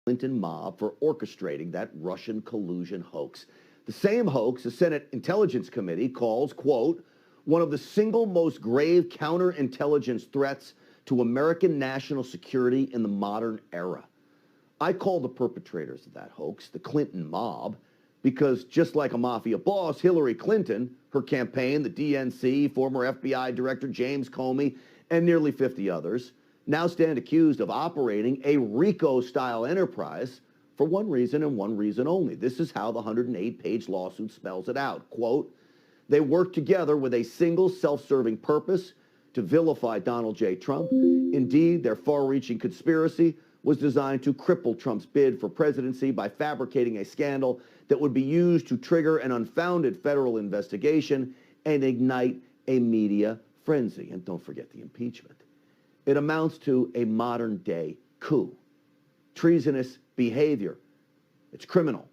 Clinton mob for orchestrating that Russian collusion hoax. The same hoax the Senate Intelligence Committee calls, quote, one of the single most grave counterintelligence threats to American national security in the modern era. I call the perpetrators of that hoax the Clinton mob because just like a mafia boss, Hillary Clinton, her campaign, the DNC, former FBI Director James Comey, and nearly 50 others now stand accused of operating a RICO-style enterprise for one reason and one reason only. This is how the 108-page lawsuit spells it out. Quote, they work together with a single self-serving purpose to vilify Donald J. Trump. Indeed, their far-reaching conspiracy was designed to cripple Trump's bid for presidency by fabricating a scandal that would be used to trigger an unfounded federal investigation and ignite a media frenzy. And don't forget the impeachment. It amounts to a modern-day coup. Treasonous behavior. It's criminal.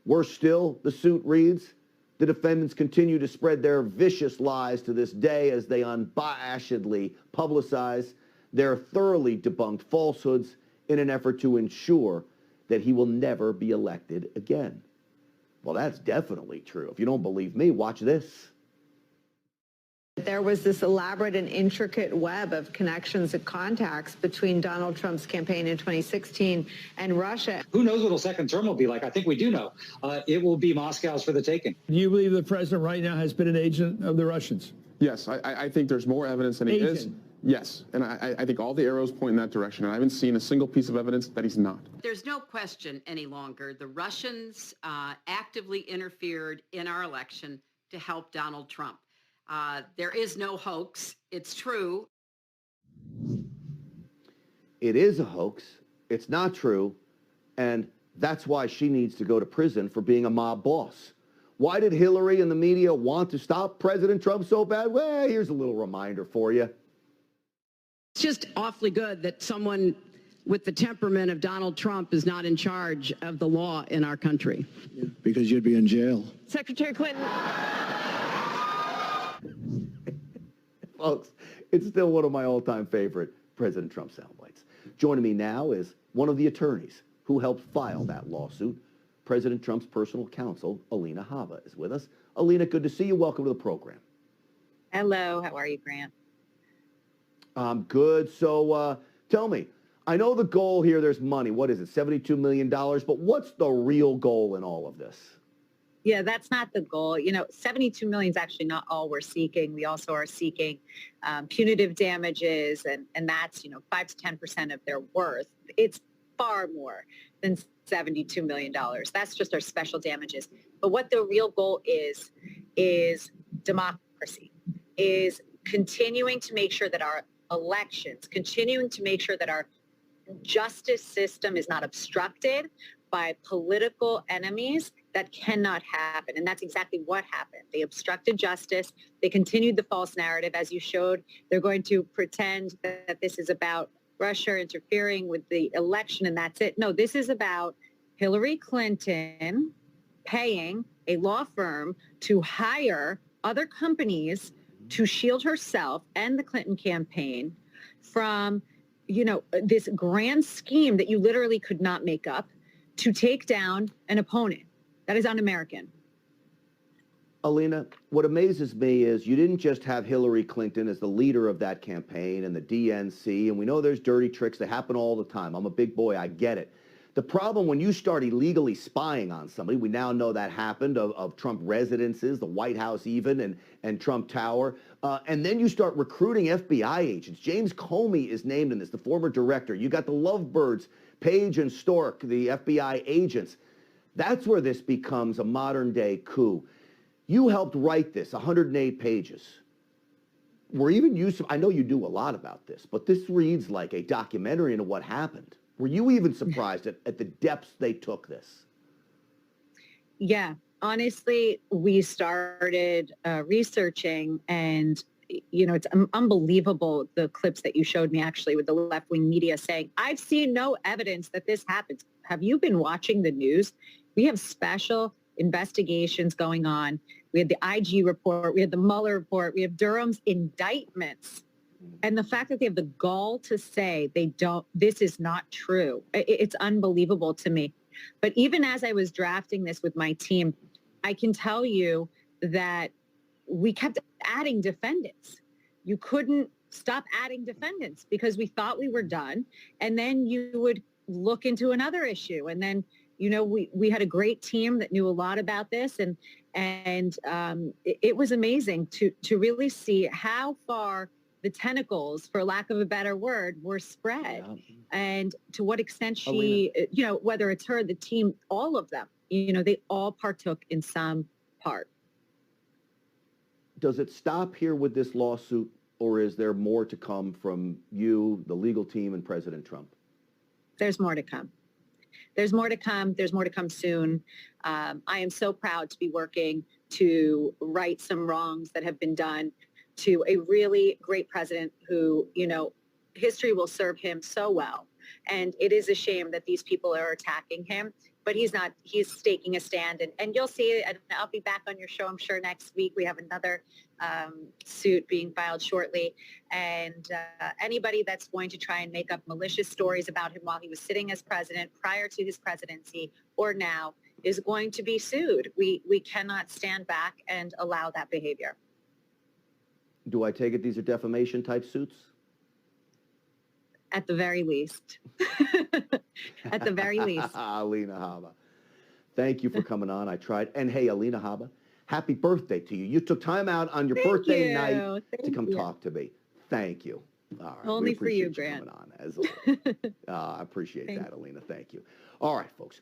Worse still, the suit reads, the defendants continue to spread their vicious lies to this day as they unabashedly publicize their thoroughly debunked falsehoods in an effort to ensure that he will never be elected again. Well, that's definitely true. If you don't believe me, watch this. There was this elaborate and intricate web of connections and contacts between Donald Trump's campaign in 2016 and Russia. Who knows what a second term will be like? I think we do know. It will be Moscow's for the taking. Do you believe the president right now has been an agent of the Russians? Yes, I think there's more evidence than he is. Yes, and I think all the arrows point in that direction, and I haven't seen a single piece of evidence that he's not. There's no question any longer. The Russians actively interfered in our election to help Donald Trump. There is no hoax. It's true. It is a hoax. It's not true. And that's why she needs to go to prison for being a mob boss. Why did Hillary and the media want to stop President Trump so bad? Well, here's a little reminder for you. It's just awfully good that someone with the temperament of Donald Trump is not in charge of the law in our country. Yeah, because you'd be in jail. Secretary Clinton. Folks, it's still one of my all-time favorite President Trump soundbites. Joining me now is one of the attorneys who helped file that lawsuit. President Trump's personal counsel, Alina Hava, is with us. Alina, good to see you. Welcome to the program. Hello. How are you, Grant? I'm good. So tell me, I know the goal here, there's money. What is it, $72 million? But what's the real goal in all of this? Yeah, that's not the goal. You know, 72 million is actually not all we're seeking. We also are seeking punitive damages, and that's, 5 to 10% of their worth. It's far more than $72 million. That's just our special damages. But what the real goal is democracy, is continuing to make sure that our elections, continuing to make sure that our justice system is not obstructed by political enemies. That cannot happen. And that's exactly what happened. They obstructed justice. They continued the false narrative. As you showed, they're going to pretend that this is about Russia interfering with the election and that's it. No, this is about Hillary Clinton paying a law firm to hire other companies to shield herself and the Clinton campaign from, this grand scheme that you literally could not make up to take down an opponent. That is un-American. Alina, what amazes me is you didn't just have Hillary Clinton as the leader of that campaign and the DNC, and we know there's dirty tricks that happen all the time. I'm a big boy, I get it. The problem when you start illegally spying on somebody, we now know that happened of Trump residences, the White House even, and Trump Tower, and then you start recruiting FBI agents. James Comey is named in this, the former director. You got the lovebirds, Page and Stork, the FBI agents. That's where this becomes a modern-day coup. You helped write this, 108 pages. Were even you, I know you do a lot about this, but this reads like a documentary into what happened. Were you even surprised at the depths they took this? Yeah, honestly, we started researching and, it's unbelievable, the clips that you showed me actually with the left-wing media saying, I've seen no evidence that this happens. Have you been watching the news? We have special investigations going on. We had the IG report. We had the Mueller report. We have Durham's indictments And the fact that they have the gall to say this is not true, it's unbelievable to me. But even as I was drafting this with my team, I can tell you that we kept adding defendants. You couldn't stop adding defendants because we thought we were done. And then you would look into another issue. And then, we had a great team that knew a lot about this. And it was amazing to really see how far the tentacles, for lack of a better word, were spread. Yeah. And to what extent she, whether it's her, the team, all of them, they all partook in some part. Does it stop here with this lawsuit, or is there more to come from you, the legal team, and President Trump? There's more to come. There's more to come. There's more to come soon. I am so proud to be working to right some wrongs that have been done to a really great president who, history will serve him so well. And it is a shame that these people are attacking him, but he's staking a stand. And you'll see it, and I'll be back on your show, I'm sure, next week. We have another suit being filed shortly. And anybody that's going to try and make up malicious stories about him while he was sitting as president, prior to his presidency, or now, is going to be sued. We cannot stand back and allow that behavior. Do I take it these are defamation type suits? At the very least. At the very least. Alina Habba, thank you for coming on. I tried. And hey, Alina Habba, happy birthday to you. You took time out on your birthday night to come talk to me. Thank you. All right. Only for you, Grant. Coming on, as I appreciate that, Alina. Thank you. All right, folks.